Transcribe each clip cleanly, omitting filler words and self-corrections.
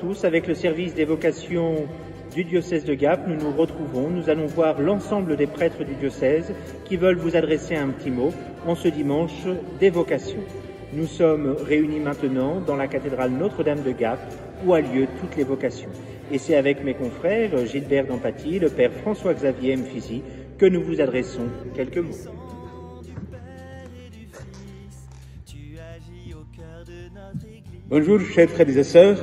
tous, avec le service des vocations du diocèse de Gap, nous nous retrouvons. Nous allons voir l'ensemble des prêtres du diocèse qui veulent vous adresser un petit mot en ce dimanche des vocations. Nous sommes réunis maintenant dans la cathédrale Notre-Dame de Gap où a lieu toutes les vocations. Et c'est avec mes confrères Gilbert d'Empathie, le père François-Xavier Mfizi, que nous vous adressons quelques mots. Bonjour chers frères et sœurs.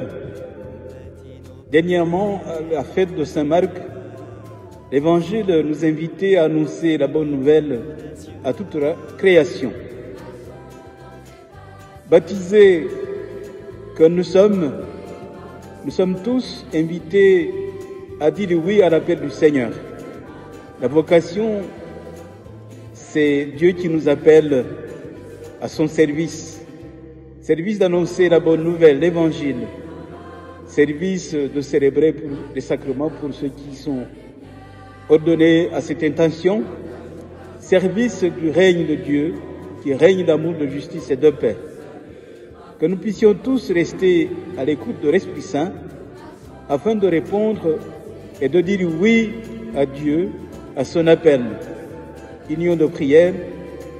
Dernièrement, à la fête de Saint-Marc, l'Évangile nous invitait à annoncer la bonne nouvelle à toute la création. Baptisés que nous sommes tous invités à dire oui à l'appel du Seigneur. La vocation, c'est Dieu qui nous appelle à son service d'annoncer la bonne nouvelle, l'Évangile, service de célébrer les sacrements pour ceux qui sont ordonnés à cette intention, service du règne de Dieu, qui règne d'amour, de justice et de paix. Que nous puissions tous rester à l'écoute de l'Esprit Saint afin de répondre et de dire oui à Dieu, à son appel. Union de prière,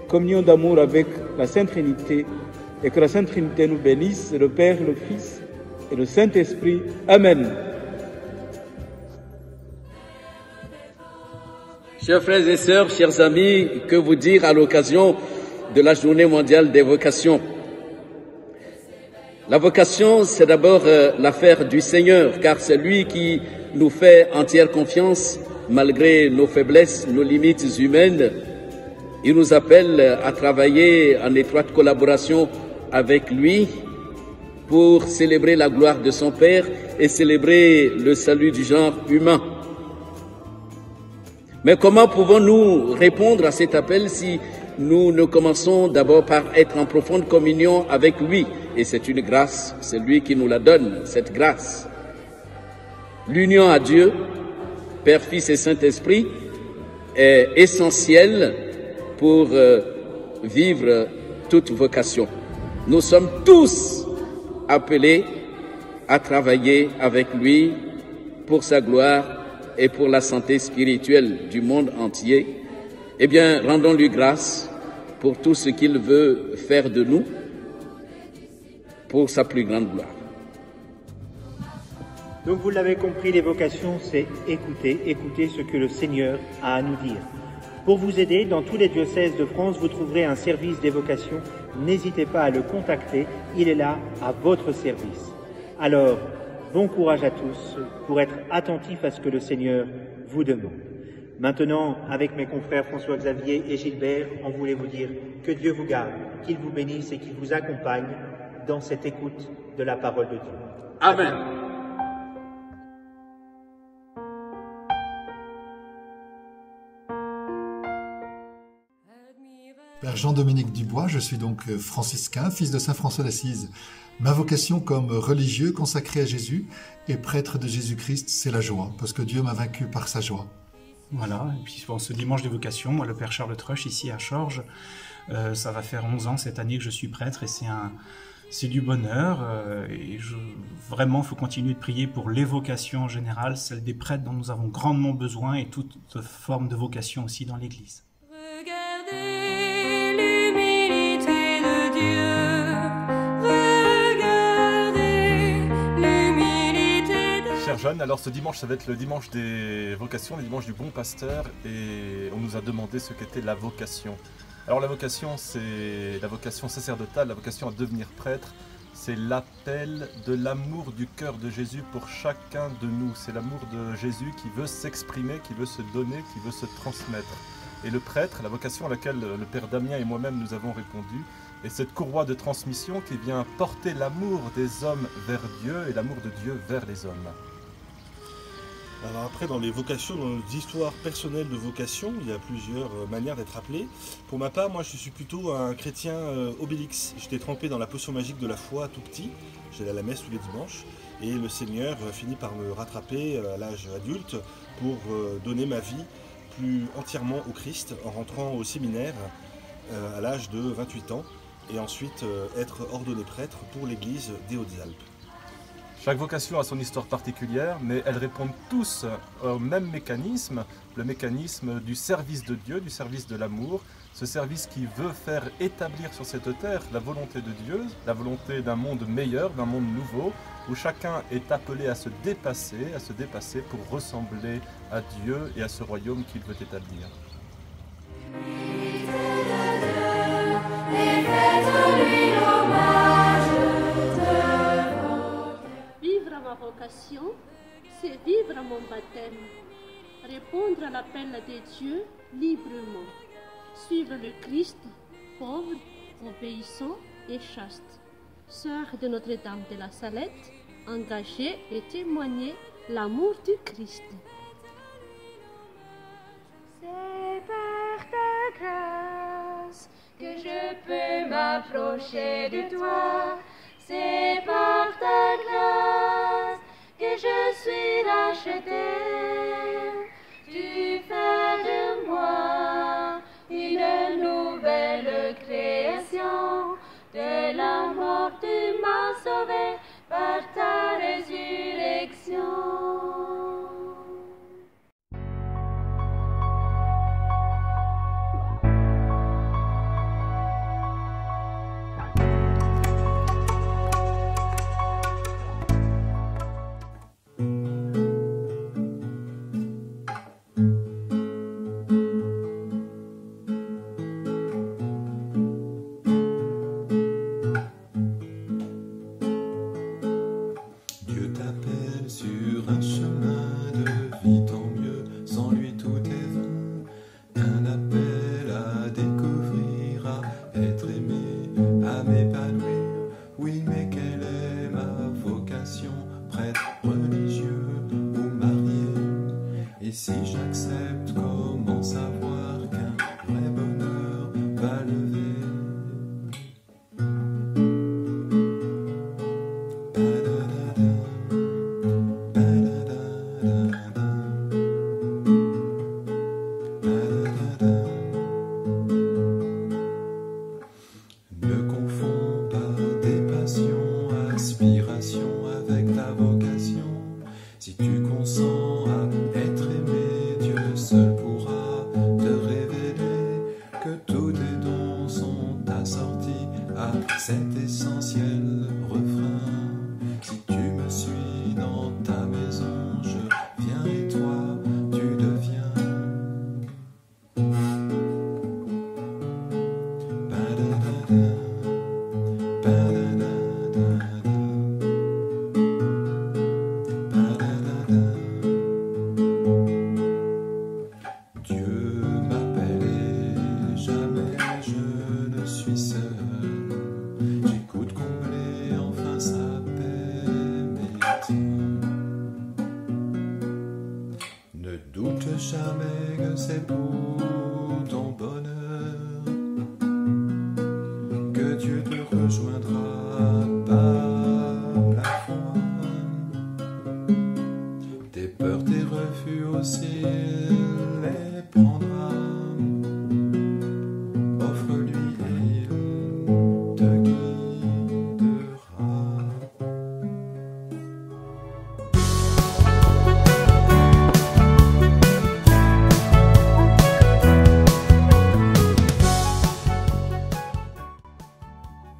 communion d'amour avec la Sainte Trinité, et que la Sainte Trinité nous bénisse, le Père, le Fils et le Saint-Esprit. Amen. Chers frères et sœurs, chers amis, que vous dire à l'occasion de la Journée mondiale des vocations? La vocation, c'est d'abord l'affaire du Seigneur, car c'est lui qui nous fait entière confiance malgré nos faiblesses, nos limites humaines. Il nous appelle à travailler en étroite collaboration avec lui pour célébrer la gloire de son Père et célébrer le salut du genre humain. Mais comment pouvons-nous répondre à cet appel si nous ne commençons d'abord par être en profonde communion avec lui? Et c'est une grâce, c'est lui qui nous la donne, cette grâce. L'union à Dieu, Père, Fils et Saint-Esprit, est essentielle pour vivre toute vocation. Nous sommes tous appelés à travailler avec lui pour sa gloire et pour la santé spirituelle du monde entier. Eh bien, rendons-lui grâce pour tout ce qu'il veut faire de nous, pour sa plus grande gloire. Donc vous l'avez compris, les vocations, c'est écouter ce que le Seigneur a à nous dire. Pour vous aider, dans tous les diocèses de France, vous trouverez un service des vocations. N'hésitez pas à le contacter, il est là à votre service. Alors, bon courage à tous pour être attentifs à ce que le Seigneur vous demande. Maintenant, avec mes confrères François-Xavier et Gilbert, on voulait vous dire que Dieu vous garde, qu'il vous bénisse et qu'il vous accompagne dans cette écoute de la parole de Dieu. Amen. Père Jean-Dominique Dubois, je suis donc franciscain, fils de Saint François d'Assise. Ma vocation comme religieux consacré à Jésus et prêtre de Jésus-Christ, c'est la joie, parce que Dieu m'a vaincu par sa joie. Voilà, et puis bon, ce dimanche des vocations, moi le Père Charles Truch, ici à Chorges, ça va faire 11 ans cette année que je suis prêtre et c'est du bonheur. Et vraiment, il faut continuer de prier pour les vocations en général, celles des prêtres dont nous avons grandement besoin et toute forme de vocation aussi dans l'Église. Cher Jeanne, alors ce dimanche, ça va être le dimanche des vocations, le dimanche du bon pasteur, et on nous a demandé ce qu'était la vocation. Alors la vocation, c'est la vocation sacerdotale, la vocation à devenir prêtre, c'est l'appel de l'amour du cœur de Jésus pour chacun de nous. C'est l'amour de Jésus qui veut s'exprimer, qui veut se donner, qui veut se transmettre. Et le prêtre, la vocation à laquelle le Père Damien et moi-même nous avons répondu, est cette courroie de transmission qui vient porter l'amour des hommes vers Dieu et l'amour de Dieu vers les hommes. Alors après, dans les vocations, dans nos histoires personnelles de vocation, il y a plusieurs manières d'être appelé. Pour ma part, moi je suis plutôt un chrétien obélix. J'étais trempé dans la potion magique de la foi tout petit. J'allais à la messe tous les dimanches. Et le Seigneur finit par me rattraper à l'âge adulte pour donner ma vie plus entièrement au Christ en rentrant au séminaire à l'âge de 28 ans. Et ensuite être ordonné prêtre pour l'église des Hautes-Alpes. Chaque vocation a son histoire particulière, mais elles répondent tous au même mécanisme, le mécanisme du service de Dieu, du service de l'amour, ce service qui veut faire établir sur cette terre la volonté de Dieu, la volonté d'un monde meilleur, d'un monde nouveau, où chacun est appelé à se dépasser pour ressembler à Dieu et à ce royaume qu'il veut établir. Vivre ma vocation, c'est vivre mon baptême, répondre à l'appel de Dieu librement, suivre le Christ, pauvre, obéissant et chaste, sœur de Notre-Dame de la Salette, engagée et témoigner l'amour du Christ. C'est par ta grâce que je peux m'approcher de toi. C'est par ta grâce que je suis racheté. Tu fais de moi une nouvelle création. De la mort tu m'as sauvé par ta résurrection.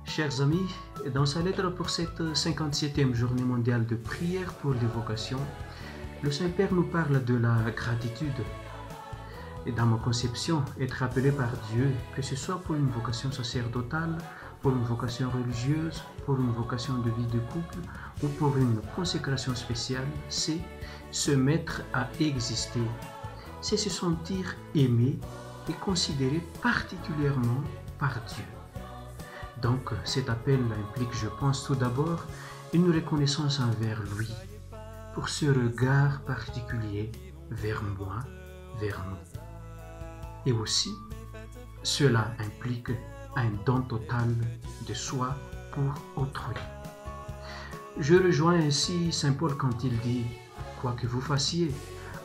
Chers amis, dans sa lettre pour cette 57e journée mondiale de prière pour les vocations, le Saint-Père nous parle de la gratitude. Et dans ma conception, être appelé par Dieu, que ce soit pour une vocation sacerdotale, pour une vocation religieuse, pour une vocation de vie de couple ou pour une consécration spéciale, c'est se mettre à exister. C'est se sentir aimé et considéré particulièrement par Dieu. Donc cet appel implique, je pense, tout d'abord une reconnaissance envers lui, pour ce regard particulier vers moi, vers nous. Et aussi, cela implique un don total de soi pour autrui. Je rejoins ainsi Saint Paul quand il dit « Quoi que vous fassiez,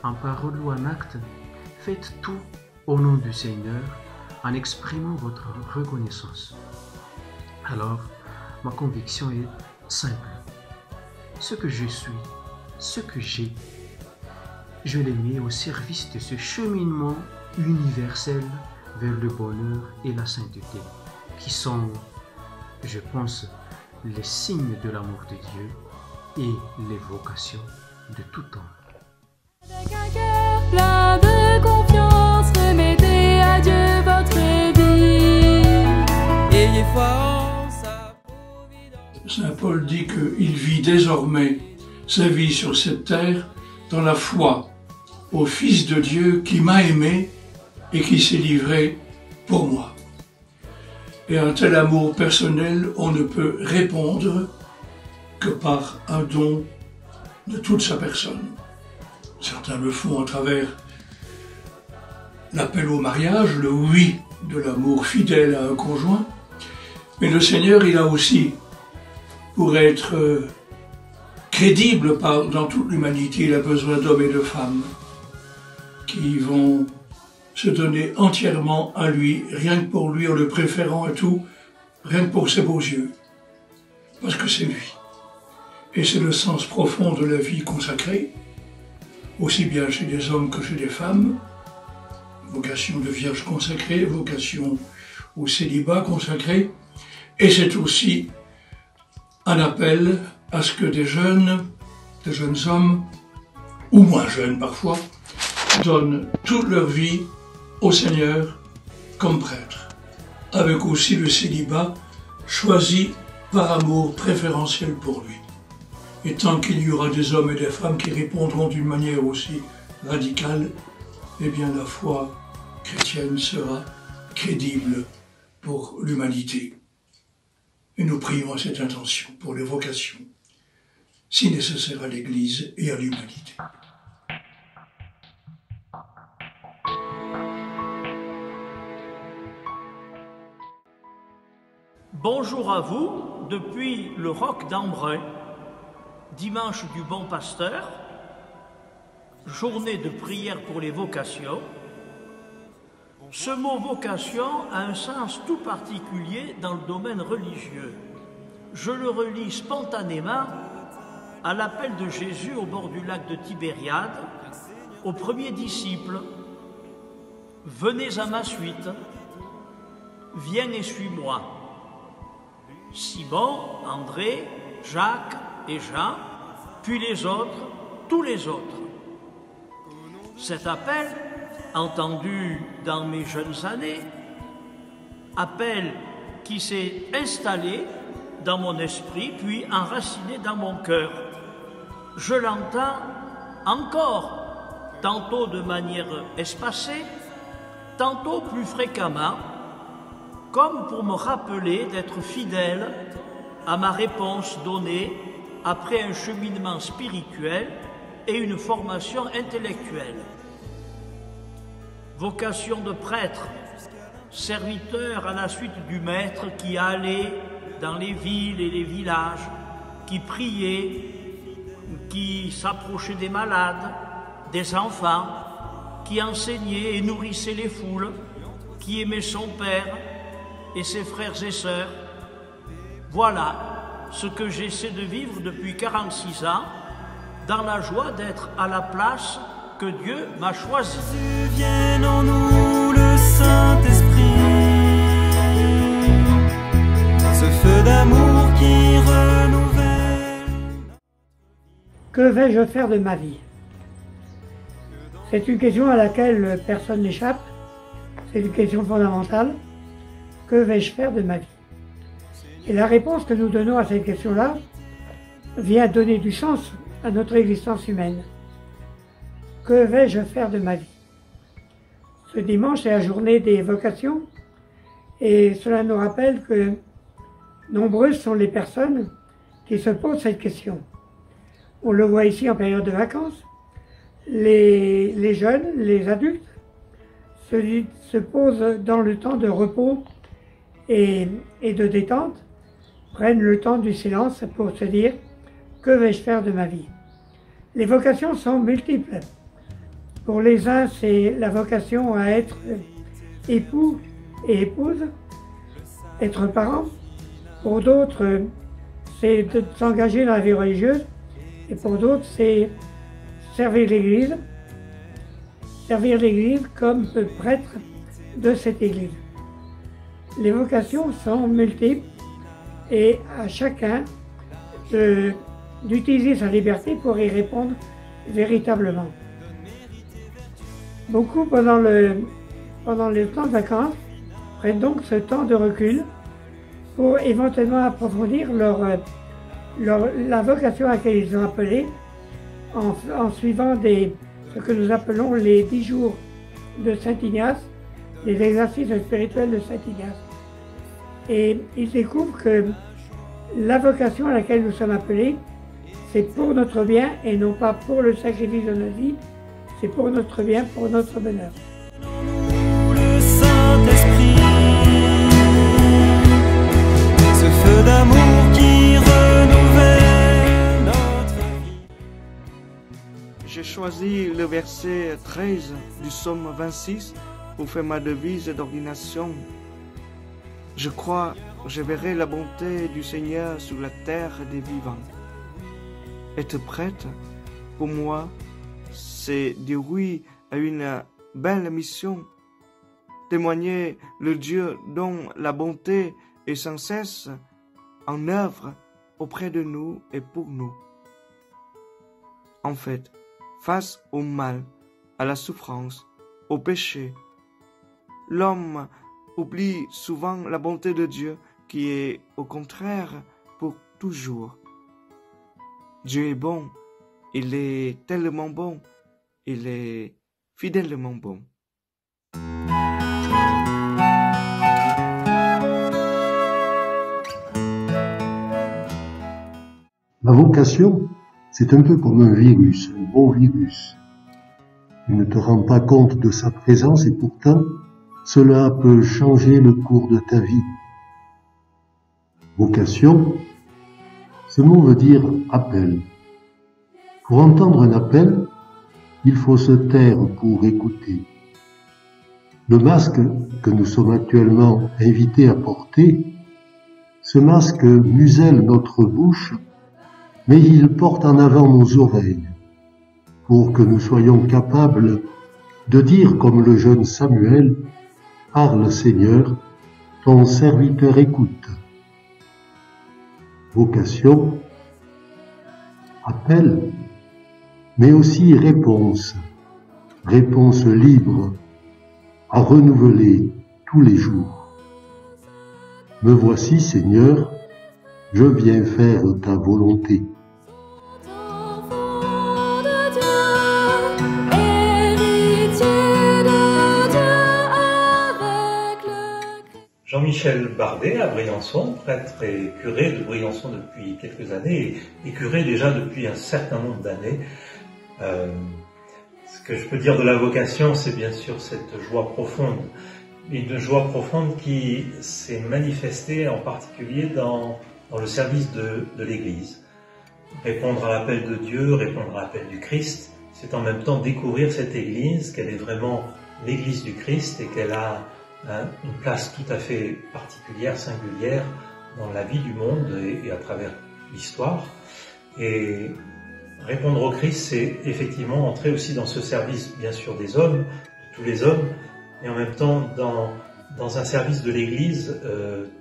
en parole ou en acte, faites tout au nom du Seigneur en exprimant votre reconnaissance. » Alors, ma conviction est simple. ce que je suis, ce que j'ai. Je les mets au service de ce cheminement universel vers le bonheur et la sainteté, qui sont, je pense, les signes de l'amour de Dieu et les vocations de tout homme. Avec un cœur plein de confiance, remettez à Dieu votre vie. Ayez foi en sa providence. Saint Paul dit qu'il vit désormais sa vie sur cette terre dans la foi au Fils de Dieu qui m'a aimé et qui s'est livré pour moi. Et un tel amour personnel, on ne peut répondre que par un don de toute sa personne. Certains le font à travers l'appel au mariage, le oui de l'amour fidèle à un conjoint, mais le Seigneur, il a aussi, pour être crédible dans toute l'humanité, il a besoin d'hommes et de femmes qui vont se donner entièrement à lui, rien que pour lui, en le préférant à tout, rien que pour ses beaux yeux, parce que c'est lui. Et c'est le sens profond de la vie consacrée, aussi bien chez des hommes que chez des femmes, vocation de vierge consacrée, vocation au célibat consacré, et c'est aussi un appel à ce que des jeunes hommes, ou moins jeunes parfois, donnent toute leur vie au Seigneur comme prêtre, avec aussi le célibat choisi par amour préférentiel pour lui. Et tant qu'il y aura des hommes et des femmes qui répondront d'une manière aussi radicale, eh bien la foi chrétienne sera crédible pour l'humanité. Et nous prions à cette intention pour les vocations, si nécessaire à l'Église et à l'humanité. Bonjour à vous, depuis le Roc d'Embrun, dimanche du Bon Pasteur, journée de prière pour les vocations. Ce mot vocation a un sens tout particulier dans le domaine religieux. Je le relis spontanément à l'appel de Jésus au bord du lac de Tibériade, aux premiers disciples. « Venez à ma suite, viens et suis-moi ». Simon, André, Jacques et Jean, puis les autres, tous les autres. Cet appel, entendu dans mes jeunes années, appel qui s'est installé dans mon esprit, puis enraciné dans mon cœur. Je l'entends encore, tantôt de manière espacée, tantôt plus fréquemment, comme pour me rappeler d'être fidèle à ma réponse donnée après un cheminement spirituel et une formation intellectuelle. Vocation de prêtre, serviteur à la suite du Maître qui allait dans les villes et les villages, qui priait, qui s'approchait des malades, des enfants, qui enseignait et nourrissait les foules, qui aimait son Père et ses frères et sœurs. Voilà ce que j'essaie de vivre depuis 46 ans, dans la joie d'être à la place que Dieu m'a choisie. Vienne en nous le Saint-Esprit, ce feu d'amour qui renouvelle. Que vais-je faire de ma vie? C'est une question à laquelle personne n'échappe. C'est une question fondamentale. Que vais-je faire de ma vie? Et la réponse que nous donnons à cette question-là vient donner du sens à notre existence humaine. Que vais-je faire de ma vie? Ce dimanche, c'est la journée des vocations, et cela nous rappelle que nombreuses sont les personnes qui se posent cette question. On le voit ici en période de vacances. Les jeunes, les adultes, se posent dans le temps de repos et de détente, prennent le temps du silence pour se dire « Que vais-je faire de ma vie ?» Les vocations sont multiples. Pour les uns, c'est la vocation à être époux et épouse, être parent. Pour d'autres, c'est de s'engager dans la vie religieuse et pour d'autres, c'est servir l'Église comme prêtre de cette Église. Les vocations sont multiples et à chacun d'utiliser sa liberté pour y répondre véritablement. Beaucoup pendant le temps de vacances prennent donc ce temps de recul pour éventuellement approfondir la vocation à laquelle ils sont appelés en suivant ce que nous appelons les 10 jours de Saint Ignace, les exercices spirituels de Saint Ignace. Et ils découvrent que la vocation à laquelle nous sommes appelés, c'est pour notre bien et non pas pour le sacrifice de notre vie, c'est pour notre bien, pour notre bonheur. Le Saint-Esprit, ce feu d'amour qui renouvelle notre vie. J'ai choisi le verset 13 du psaume 26 pour faire ma devise d'ordination. Je crois, je verrai la bonté du Seigneur sur la terre des vivants. Être prêtre, pour moi, c'est dire oui à une belle mission. Témoigner le Dieu dont la bonté est sans cesse en œuvre auprès de nous et pour nous. En fait, face au mal, à la souffrance, au péché, l'homme oublie souvent la bonté de Dieu qui est au contraire pour toujours. Dieu est bon, il est tellement bon, il est fidèlement bon. La vocation, c'est un peu comme un virus, un bon virus. Tu ne te rends pas compte de sa présence et pourtant, cela peut changer le cours de ta vie. Vocation, ce mot veut dire appel. Pour entendre un appel, il faut se taire pour écouter. Le masque que nous sommes actuellement invités à porter, ce masque muselle notre bouche, mais il porte en avant nos oreilles, pour que nous soyons capables de dire comme le jeune Samuel, « Parle Seigneur, ton serviteur écoute ». Vocation, appel, mais aussi réponse libre, à renouveler tous les jours. Me voici, Seigneur, je viens faire ta volonté. Jean-Michel Bardet à Briançon, prêtre et curé de Briançon depuis quelques années et curé déjà depuis un certain nombre d'années. Ce que je peux dire de la vocation, c'est bien sûr cette joie profonde. Une joie profonde qui s'est manifestée en particulier dans le service de l'Église. Répondre à l'appel de Dieu, répondre à l'appel du Christ, c'est en même temps découvrir cette Église, qu'elle est vraiment l'Église du Christ et qu'elle a une place tout à fait particulière, singulière dans la vie du monde et à travers l'histoire. Et répondre au Christ, c'est effectivement entrer aussi dans ce service, bien sûr, des hommes, de tous les hommes, mais en même temps dans un service de l'Église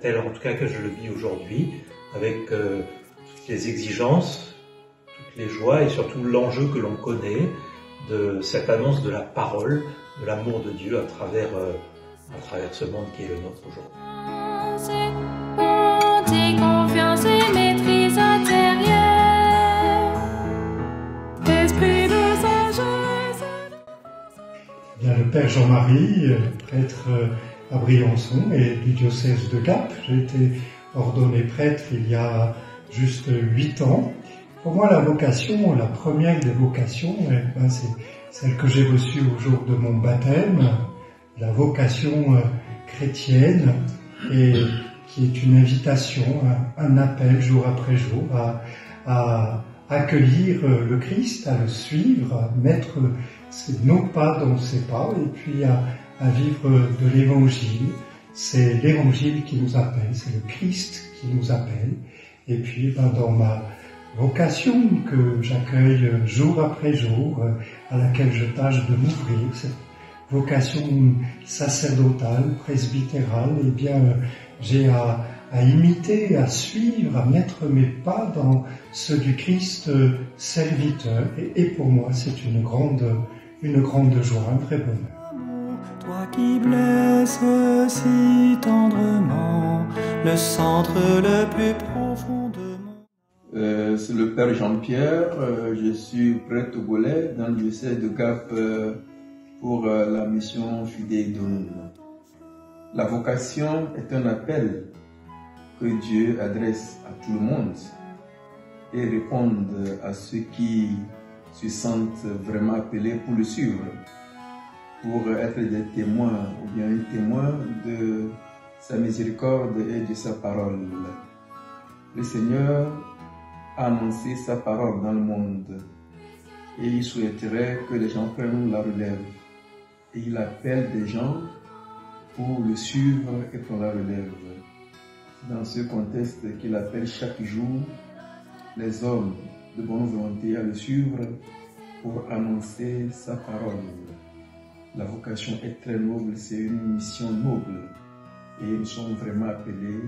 tel en tout cas que je le vis aujourd'hui, avec toutes les exigences, toutes les joies et surtout l'enjeu que l'on connaît de cette annonce de la parole, de l'amour de Dieu à travers ce monde qui est le nôtre aujourd'hui. Bonté, confiance et maîtrise intérieure, esprit de sagesse. Bien, le Père Jean-Marie, prêtre à Briançon et du diocèse de Gap. J'ai été ordonné prêtre il y a juste 8 ans. Pour moi, la vocation, la première des vocations, c'est celle que j'ai reçue au jour de mon baptême, la vocation chrétienne, et qui est une invitation, un appel jour après jour à accueillir le Christ, à le suivre, à mettre nos pas dans ses pas, et puis à vivre de l'Évangile. C'est l'Évangile qui nous appelle, c'est le Christ qui nous appelle. Et puis dans vocation que j'accueille jour après jour, à laquelle je tâche de m'ouvrir, cette vocation sacerdotale, presbytérale, eh bien, j'ai à imiter, à suivre, à mettre mes pas dans ceux du Christ serviteur. Et pour moi, c'est une grande joie, un vrai bonheur. Toi qui blesses si tendrement le centre le plus profondément. C'est le Père Jean-Pierre, je suis prêtre togolais dans le diocèse de Gap pour la mission Fidei Donum. La vocation est un appel que Dieu adresse à tout le monde et répond à ceux qui se sentent vraiment appelés pour le suivre, pour être des témoins ou bien un témoin de sa miséricorde et de sa parole. Le Seigneur a annoncé sa parole dans le monde et il souhaiterait que les gens prennent la relève. Et il appelle des gens pour le suivre et pour la relève. C'est dans ce contexte qu'il appelle chaque jour les hommes de bonne volonté à le suivre pour annoncer sa parole. La vocation est très noble, c'est une mission noble et nous sommes vraiment appelés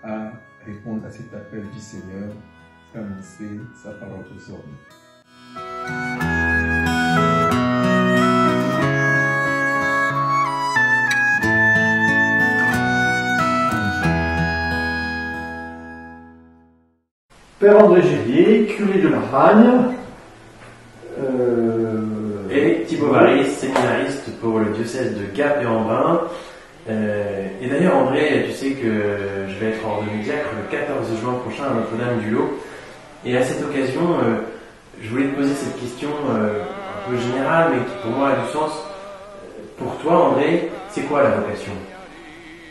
à répondre à cet appel du Seigneur, annoncer sa parole aux hommes. Père André Gélier, curé de Laragne. Et Thibaut Varis, séminariste pour le diocèse de Gap et Embrun. Et d'ailleurs, André, tu sais que je vais être ordonné diacre le 14 juin prochain à Notre-Dame-du-Lot. Et à cette occasion, je voulais te poser cette question un peu générale, mais qui pour moi a du sens. Pour toi, André, c'est quoi la vocation ?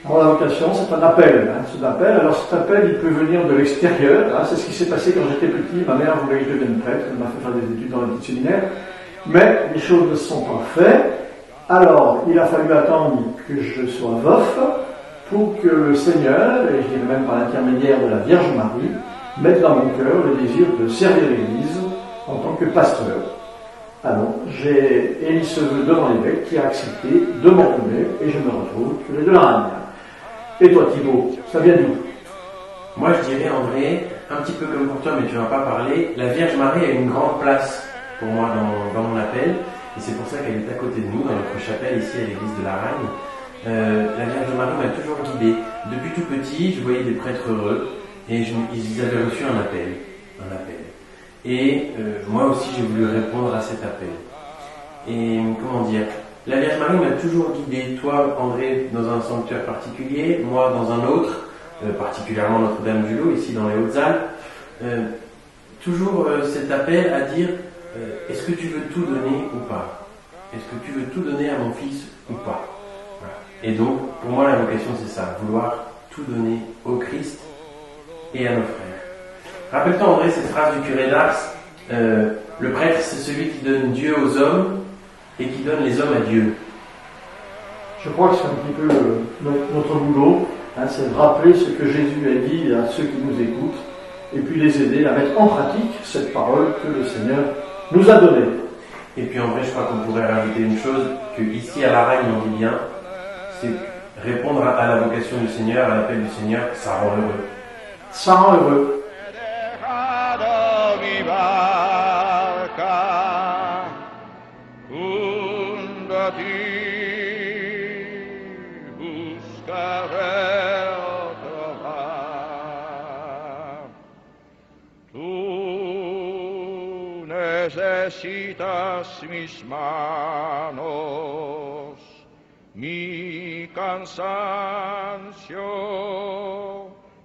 Alors la vocation, c'est un appel. Alors cet appel, il peut venir de l'extérieur. C'est ce qui s'est passé quand j'étais petit. Ma mère voulait que je devienne prêtre. Elle m'a fait faire des études dans le petit séminaire. Mais les choses ne se sont pas faites. Alors, il a fallu attendre que je sois veuf pour que le Seigneur, et je dirais même par l'intermédiaire de la Vierge Marie, mette dans mon cœur le désir de servir l'Église en tant que pasteur. Alors, j'ai émis ce vœu devant l'évêque qui a accepté de m'ordonner et je me retrouve curé de Laragne. Et toi, Thibaut, ça vient d'où ? Moi, je dirais, André, un petit peu comme pour toi, mais tu n'en as pas parlé, la Vierge Marie a une grande place pour moi dans mon appel, et c'est pour ça qu'elle est à côté de nous, dans notre chapelle, ici à l'église de Laragne. La Vierge Marie m'a toujours guidé. Depuis tout petit, je voyais des prêtres heureux, et ils avaient reçu un appel. Et moi aussi, j'ai voulu répondre à cet appel. Et comment dire, la Vierge Marie m'a toujours guidé, toi, André, dans un sanctuaire particulier, moi dans un autre, particulièrement Notre-Dame-du-Lot, ici dans les Hautes-Alpes. Toujours cet appel à dire, est-ce que tu veux tout donner ou pas ? Est-ce que tu veux tout donner à mon fils ou pas ? Voilà. Et donc, pour moi, la vocation, c'est ça, vouloir tout donner au Christ et à nos frères. Rappelle-toi, André, cette phrase du curé d'Ars, le prêtre, c'est celui qui donne Dieu aux hommes et qui donne les hommes à Dieu. Je crois que c'est un petit peu notre boulot, c'est de rappeler ce que Jésus a dit à ceux qui nous écoutent, et puis les aider à mettre en pratique cette parole que le Seigneur nous a donnée. Et puis en vrai, je crois qu'on pourrait rajouter une chose, que ici à Laragne, on dit bien, c'est répondre à la vocation du Seigneur, à l'appel du Seigneur, ça rend heureux. Ça rend heureux. Necesitas mis manos, mi cansancio,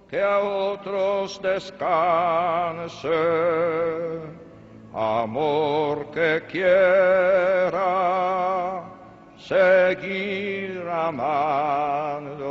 que a otros descanse, amor que quiera seguir amando.